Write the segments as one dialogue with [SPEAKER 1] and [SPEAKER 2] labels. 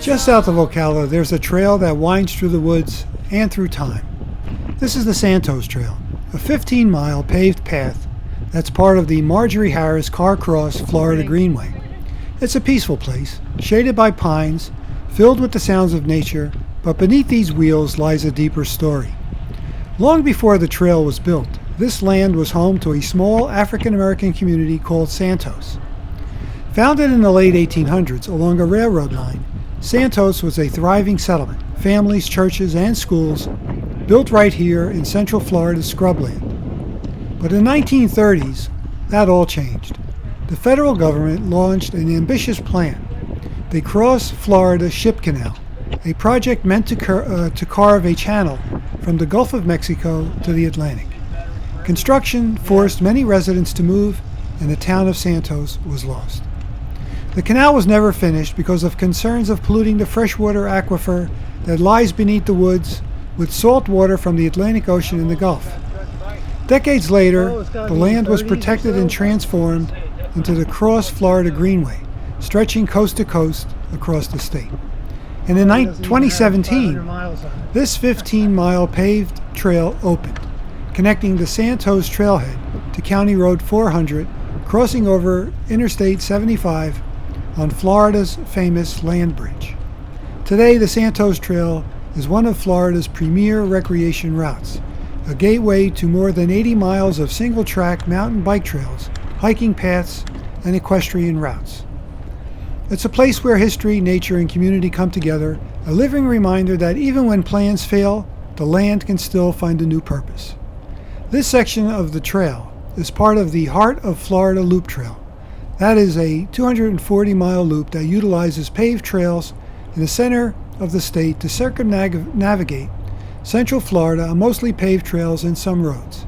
[SPEAKER 1] Just south of Ocala, there's a trail that winds through the woods and through time. This is the Santos Trail, a 15-mile paved path that's part of the Marjorie Carr Cross Florida Greenway. It's a peaceful place, shaded by pines, filled with the sounds of nature, but beneath these wheels lies a deeper story. Long before the trail was built, this land was home to a small African-American community called Santos. Founded in the late 1800s along a railroad line, Santos was a thriving settlement, families, churches, and schools built right here in Central Florida's scrubland. But in the 1930s, that all changed. The federal government launched an ambitious plan, the Cross Florida Ship Canal, a project meant to carve a channel from the Gulf of Mexico to the Atlantic. Construction forced many residents to move, and the town of Santos was lost. The canal was never finished because of concerns of polluting the freshwater aquifer that lies beneath the woods with salt water from the Atlantic Ocean and the Gulf. Decades later, the land was protected and transformed into the Cross Florida Greenway, stretching coast to coast across the state. And in 2017, this 15-mile paved trail opened, connecting the Santos Trailhead to County Road 400, crossing over Interstate 75 on Florida's famous land bridge. Today, the Santos Trail is one of Florida's premier recreation routes, a gateway to more than 80 miles of single-track mountain bike trails, hiking paths, and equestrian routes. It's a place where history, nature, and community come together, a living reminder that even when plans fail, the land can still find a new purpose. This section of the trail is part of the Heart of Florida Loop Trail. That is a 240-mile loop that utilizes paved trails in the center of the state to circumnavigate Central Florida on mostly paved trails and some roads.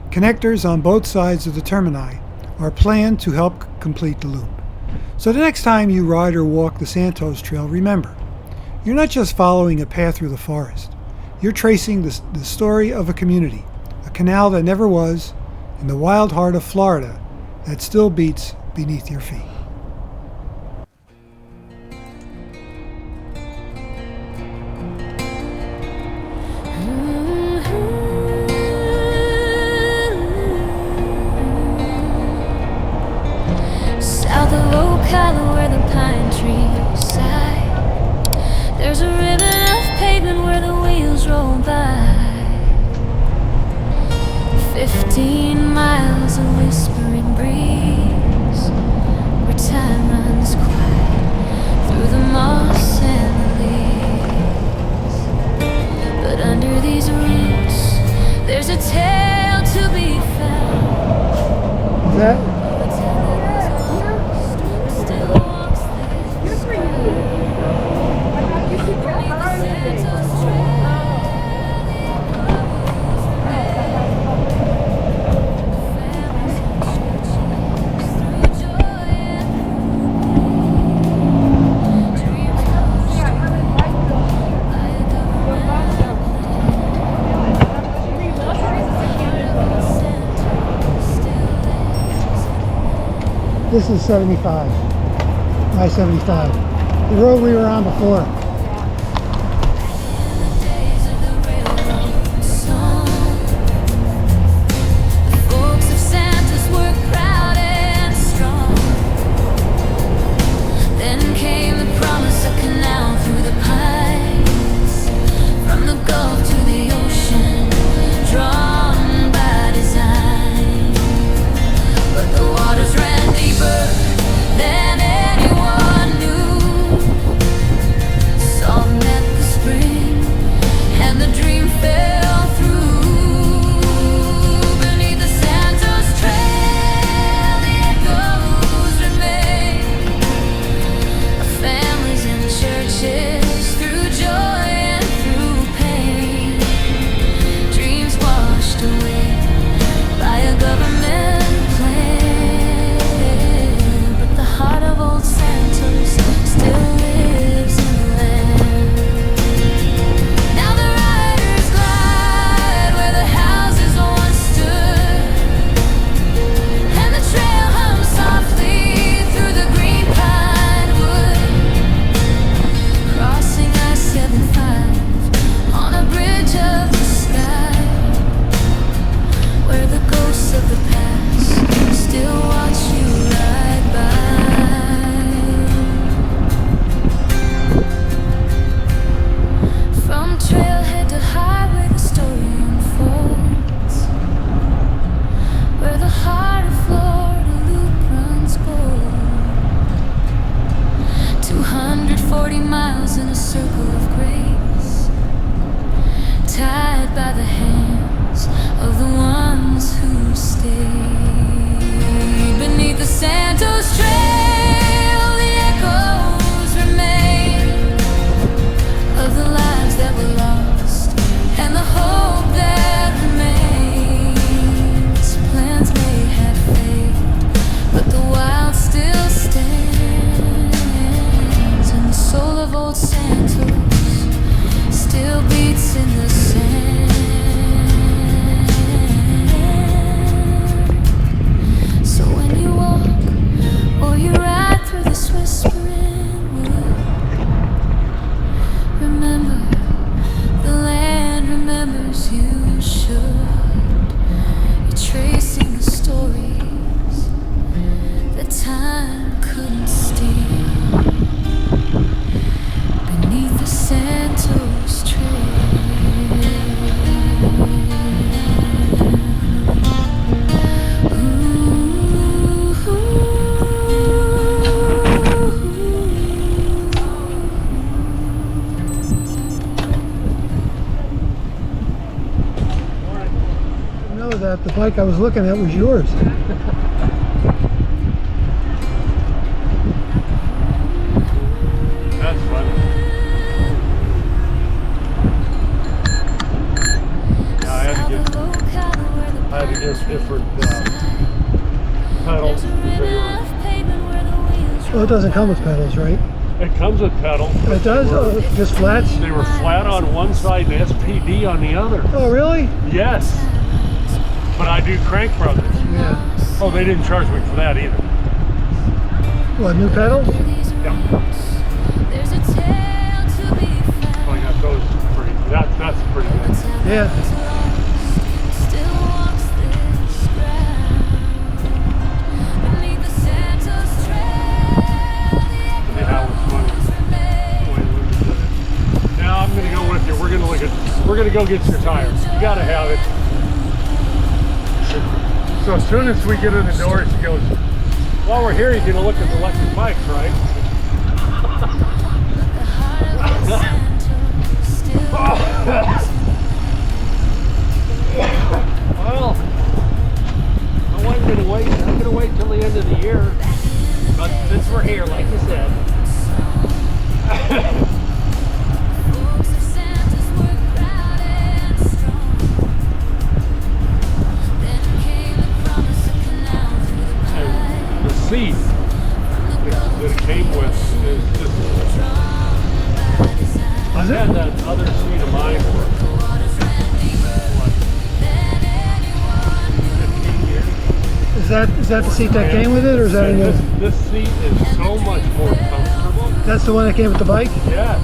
[SPEAKER 1] Connectors on both sides of the termini are planned to help complete the loop. So the next time you ride or walk the Santos Trail, remember, you're not just following a path through the forest. You're tracing the story of a community, a canal that never was, in the wild heart of Florida that still beats beneath your feet.
[SPEAKER 2] South of Ocala where the pine trees sigh, there's a ribbon of pavement where the wheels roll by. 15 miles of whispering breeze, where time runs quiet through the moss and the leaves. But under these roots, there's a tale to be found.
[SPEAKER 1] Is that? This is 75, I-75, the road we were on before.
[SPEAKER 2] Than anyone knew. 40 miles in a circle of grace, tied by the hands of the ones who stayed. Beneath the Santos Trail, the echoes remain of the lives that were lost and the hope that remains. Plans may have failed, but the wild still stands, and the soul of old Santos still beats in the sand. So when you walk or you ride through this whispering wood, remember the land remembers you should. You're tracing the stories that time couldn't steal beneath the Santos Trail.
[SPEAKER 1] Know that the bike I was looking at was yours.
[SPEAKER 3] That's funny. Yeah, I had to get different pedals.
[SPEAKER 1] Oh, it doesn't come with pedals, right?
[SPEAKER 3] It comes with pedals.
[SPEAKER 1] It does? Oh, just flats?
[SPEAKER 3] They were flat on one side and SPD on the other.
[SPEAKER 1] Oh, really?
[SPEAKER 3] Yes. But I do Crank Brothers.
[SPEAKER 1] Yeah.
[SPEAKER 3] Oh, they didn't charge me for that either.
[SPEAKER 1] What, new pedals?
[SPEAKER 3] Yeah. So I got those pretty. That's pretty good.
[SPEAKER 1] Yeah.
[SPEAKER 3] Now I'm gonna go with you. We're gonna go get your tires. You gotta have it. So as soon as we get in the door, she goes, while we're here, you're gonna look at the electric bikes, right? Well, I wasn't gonna wait. I'm gonna wait till the end of the year. But since we're here, like you said. Seat that it came with is just, I've had that other seat of mine for what, 15 years.
[SPEAKER 1] Is that the seat that came with it, or is that a new?
[SPEAKER 3] This seat is so much more comfortable.
[SPEAKER 1] That's the one that came with the bike?
[SPEAKER 3] Yes.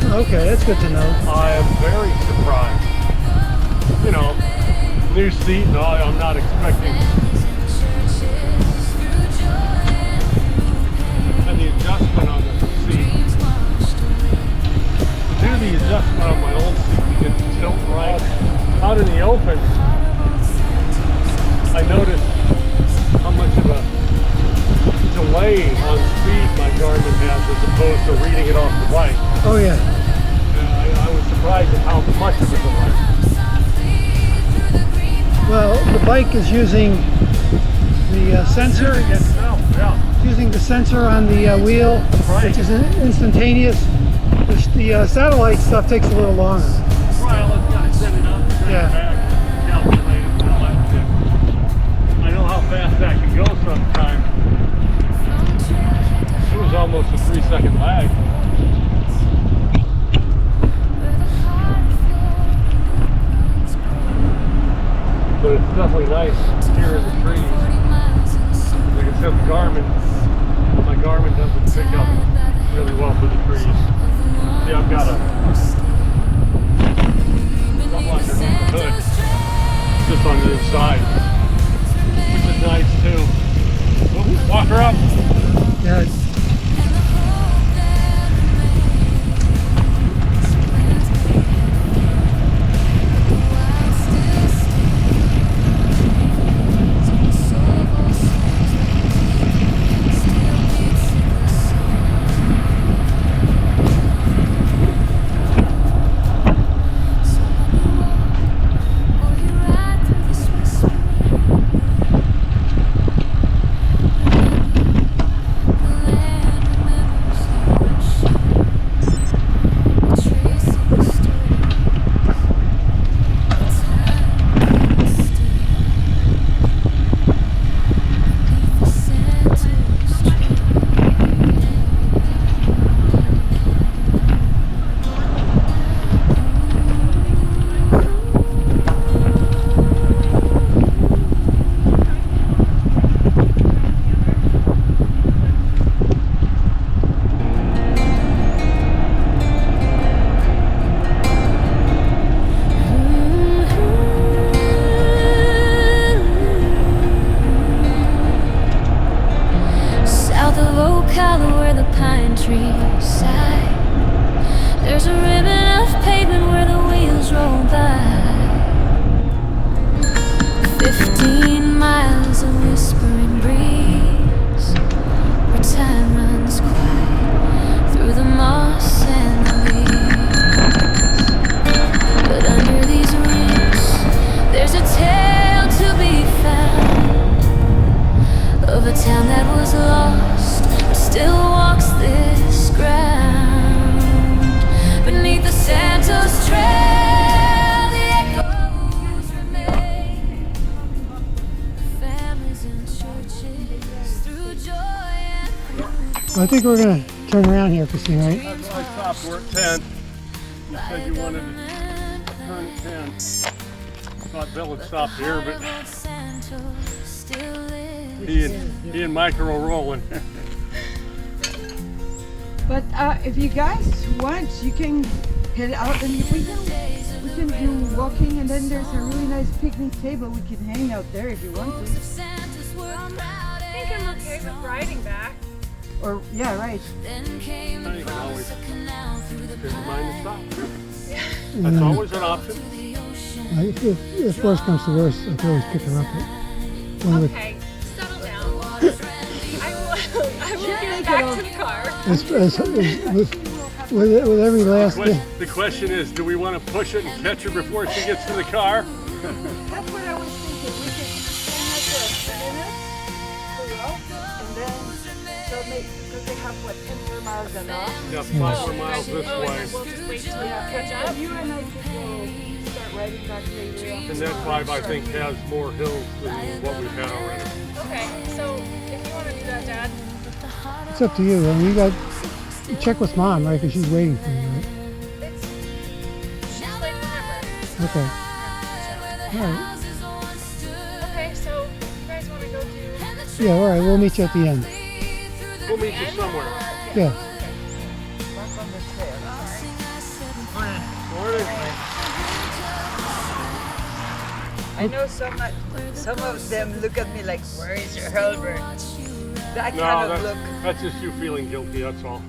[SPEAKER 1] Okay, that's good to know.
[SPEAKER 3] I am very surprised. You know, new seat and all, I'm not expecting. The adjustment on the seat. To do the adjustment on my old seat, you get the tilt right. Out in the open, I noticed how much of a delay on speed my Garmin has as opposed to reading it off the bike.
[SPEAKER 1] Oh yeah.
[SPEAKER 3] I was surprised at how much of a delay.
[SPEAKER 1] Well, the bike is using the sensor.
[SPEAKER 3] Itself, yeah.
[SPEAKER 1] Using the sensor on the wheel,
[SPEAKER 3] Right.
[SPEAKER 1] which is instantaneous. The satellite stuff takes a little longer.
[SPEAKER 3] Right, let's gotta set it up, set
[SPEAKER 1] Yeah.
[SPEAKER 3] it back, calculate it, and all that shit. I know how fast that can go sometimes. It was almost a 3-second lag. But it's definitely nice here in the trees. Like I said, my Garmin doesn't pick up really well for the trees. See, I've got something underneath the hood, just on the inside, which is nice too. Well, walk her up.
[SPEAKER 1] Yeah.
[SPEAKER 2] the pine trees sigh. There's a ribbon of pavement where the wheels roll by. 15 miles of whispering breeze, where time runs quiet through the moss and the leaves. But under these roots, there's a tale to be found of a town that was lost, but still walks this ground. Beneath the Santos Trail, the echoes remain. Families and churches, through joy and through
[SPEAKER 1] I think we're gonna turn around here, Christine, right?
[SPEAKER 3] That's why I stopped. We're at 10. You said you wanted to turn at 10. Thought Bill had stopped here, but he and Mike are all rolling.
[SPEAKER 4] But if you guys want, you can head out and we can do walking, and then there's a really nice picnic table. We can hang out there if you want to.
[SPEAKER 5] I think I'm okay with riding back.
[SPEAKER 4] Or yeah, right.
[SPEAKER 3] You can always change your mind and stop. That's always an option.
[SPEAKER 1] If worst comes to worst, I can always pick her up.
[SPEAKER 5] Okay, settle down. I will get back to the car.
[SPEAKER 1] With every last day.
[SPEAKER 3] The question is, do we want to push it and catch her before she gets to the car?
[SPEAKER 4] That's what I was thinking. We can hang out there a minute, and then so because they have what 10 more miles and off.
[SPEAKER 3] Yeah, 5 more miles this
[SPEAKER 5] And
[SPEAKER 3] way.
[SPEAKER 5] then we'll just wait till we catch up.
[SPEAKER 4] And you and I could go start riding back later.
[SPEAKER 3] And that 5, I think, has more hills than what we've had already.
[SPEAKER 5] Okay, so if you want to do that, Dad.
[SPEAKER 1] It's up to you. I mean, you check with Mom, right? Because she's waiting for you, right?
[SPEAKER 5] She's like, remember.
[SPEAKER 1] Okay. All right.
[SPEAKER 5] Okay, so you guys want to go do...
[SPEAKER 1] Yeah, all right. We'll meet you at the end.
[SPEAKER 3] We'll meet you somewhere.
[SPEAKER 1] Yeah.
[SPEAKER 4] Back on the trail.
[SPEAKER 3] Morning.
[SPEAKER 4] I know some of them look at me like, where is your helmet? That
[SPEAKER 3] No,
[SPEAKER 4] kind of look.
[SPEAKER 3] that's just you feeling guilty, that's all.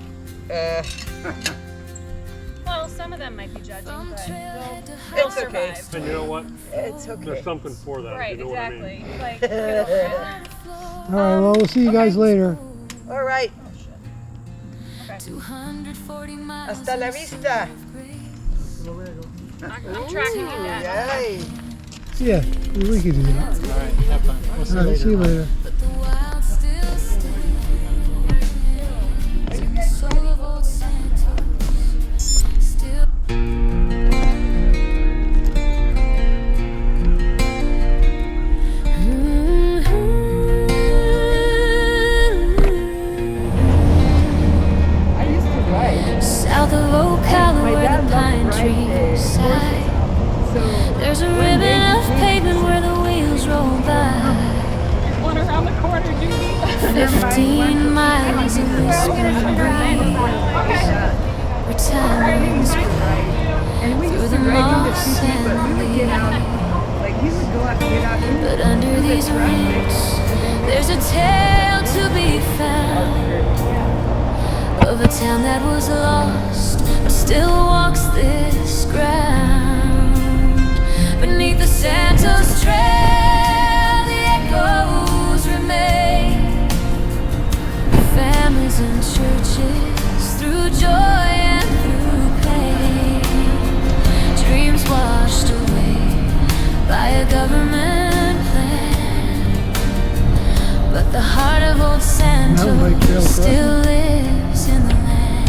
[SPEAKER 5] Well, some of them might be judging, but they'll
[SPEAKER 4] It's okay.
[SPEAKER 5] survive.
[SPEAKER 3] And you know what?
[SPEAKER 4] It's okay.
[SPEAKER 3] There's something for that,
[SPEAKER 5] Right,
[SPEAKER 3] you know
[SPEAKER 5] exactly.
[SPEAKER 3] what I mean.
[SPEAKER 5] Like, get over it.
[SPEAKER 1] All right. Well, we'll see you guys later.
[SPEAKER 4] All right.
[SPEAKER 2] 240 miles.
[SPEAKER 4] Hasta la vista.
[SPEAKER 5] I'm tracking you, Dad.
[SPEAKER 4] Yay.
[SPEAKER 1] Yeah, we can do that.
[SPEAKER 6] All right, have fun. We'll see you
[SPEAKER 1] All right.
[SPEAKER 6] later.
[SPEAKER 1] See you later.
[SPEAKER 2] But the wild still stays. The soul of old Santos still.
[SPEAKER 4] I used to ride.
[SPEAKER 2] South of Ocala,
[SPEAKER 4] My
[SPEAKER 2] where
[SPEAKER 4] dad
[SPEAKER 2] the
[SPEAKER 4] loved
[SPEAKER 2] pine
[SPEAKER 4] riding
[SPEAKER 2] trees sigh.
[SPEAKER 4] So
[SPEAKER 2] There's a
[SPEAKER 4] one
[SPEAKER 2] ribbon
[SPEAKER 4] day
[SPEAKER 2] of
[SPEAKER 4] he
[SPEAKER 2] pavement where the wheels roll by.
[SPEAKER 5] One around the corner, Judy.
[SPEAKER 2] 15 miles of whispering breeze, where time runs
[SPEAKER 4] and we used
[SPEAKER 2] through
[SPEAKER 4] to
[SPEAKER 2] the
[SPEAKER 4] ride in the
[SPEAKER 2] moss
[SPEAKER 4] city, but we
[SPEAKER 2] and
[SPEAKER 4] would get out. Like he would go out and get out.
[SPEAKER 2] But under these roots, there's a tale to be found of a town that was lost, but still walks this ground. Beneath the Santos Trail, the echoes remain. Families and churches, through joy and through pain. Dreams washed away by a government plan, but the heart of old
[SPEAKER 1] Mountain bike trail
[SPEAKER 2] Santos
[SPEAKER 1] crossing.
[SPEAKER 2] still lives in the land.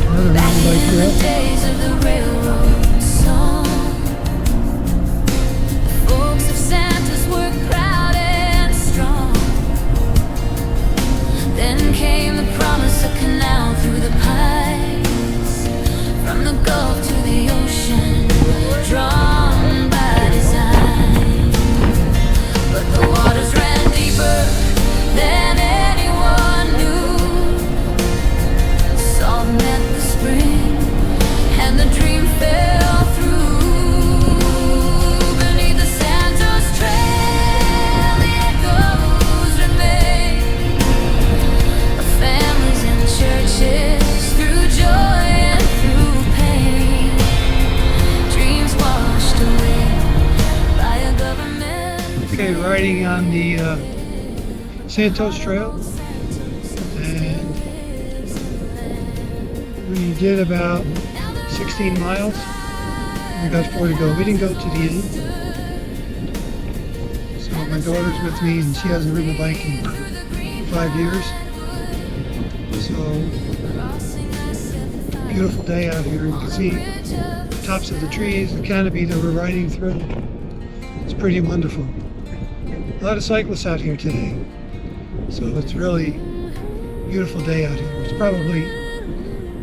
[SPEAKER 1] Another
[SPEAKER 2] Back
[SPEAKER 1] mountain bike
[SPEAKER 2] in the
[SPEAKER 1] trail.
[SPEAKER 2] days of the railroad song, the folks of Santos were proud and strong. Then came the promise of canal through the pines, from the Gulf to the ocean, drawn by design.
[SPEAKER 1] Okay, riding on the Santos Trail, and we did about 16 miles. We got 4 to go. We didn't go to the end. So my daughter's with me, and she hasn't ridden a bike in 5 years. So beautiful day out here. You can see the tops of the trees, the canopy that we're riding through. It's pretty wonderful. A lot of cyclists out here today. So it's really a beautiful day out here. It's probably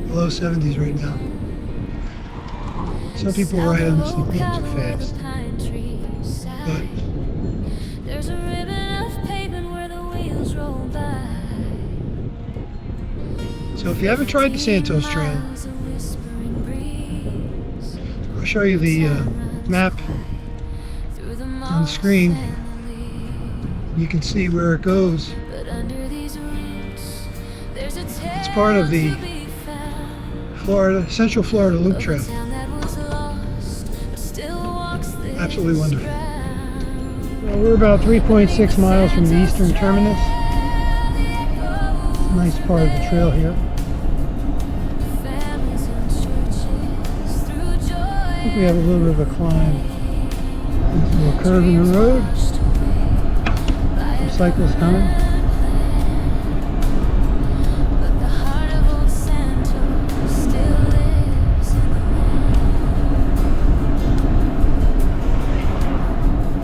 [SPEAKER 1] below 70s right now. Some people ride on this thing too fast. But
[SPEAKER 2] there's a ribbon of pavement where the wheels roll by.
[SPEAKER 1] so if you haven't tried the Santos Trail, I'll show you the map on the screen. You can see where it goes. It's part of the Central Florida Loop Trail. Absolutely wonderful. Well, we're about 3.6 miles from the eastern terminus. Nice part of the trail here. I think we have a little bit of a climb. There's a little curve in the road. Some cyclists coming.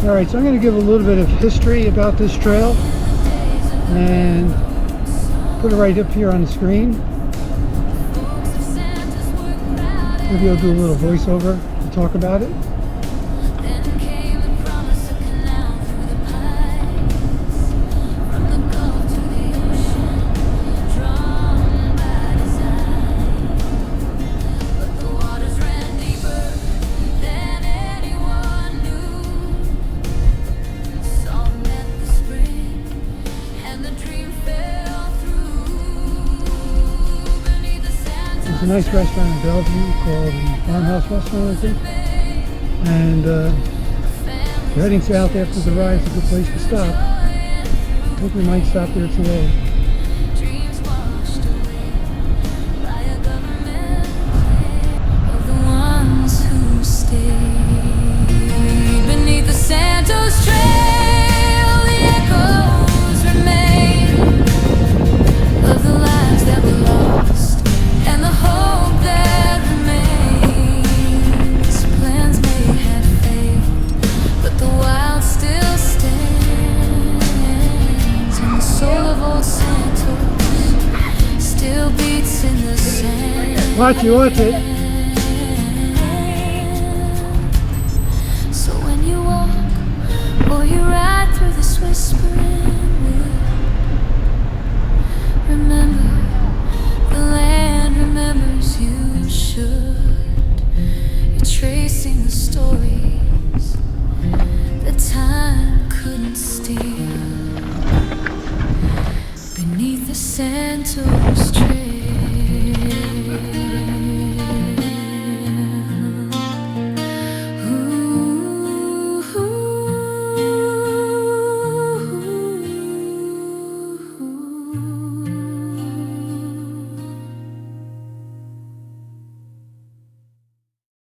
[SPEAKER 1] Alright, so I'm going to give a little bit of history about this trail and put it right up here on the screen. Maybe I'll do a little voiceover to talk about it. There's a nice restaurant in Bellevue called the Farmhouse Restaurant, I think. And if you're heading south after the ride, it's a good place to stop. I think we might stop there today.
[SPEAKER 2] Dreams washed away by a government of the ones who stay beneath the Santos Trail. The echoes remain of the lives that were lost and the hope that remains. Plans may have failed, but the wild still stands, and the soul of old Santos still beats in the sand.
[SPEAKER 1] Watch it.
[SPEAKER 2] So when you walk or you ride through this whispering wood, remember the land remembers you should. You're tracing the stories that time couldn't steal beneath the Santos Trail.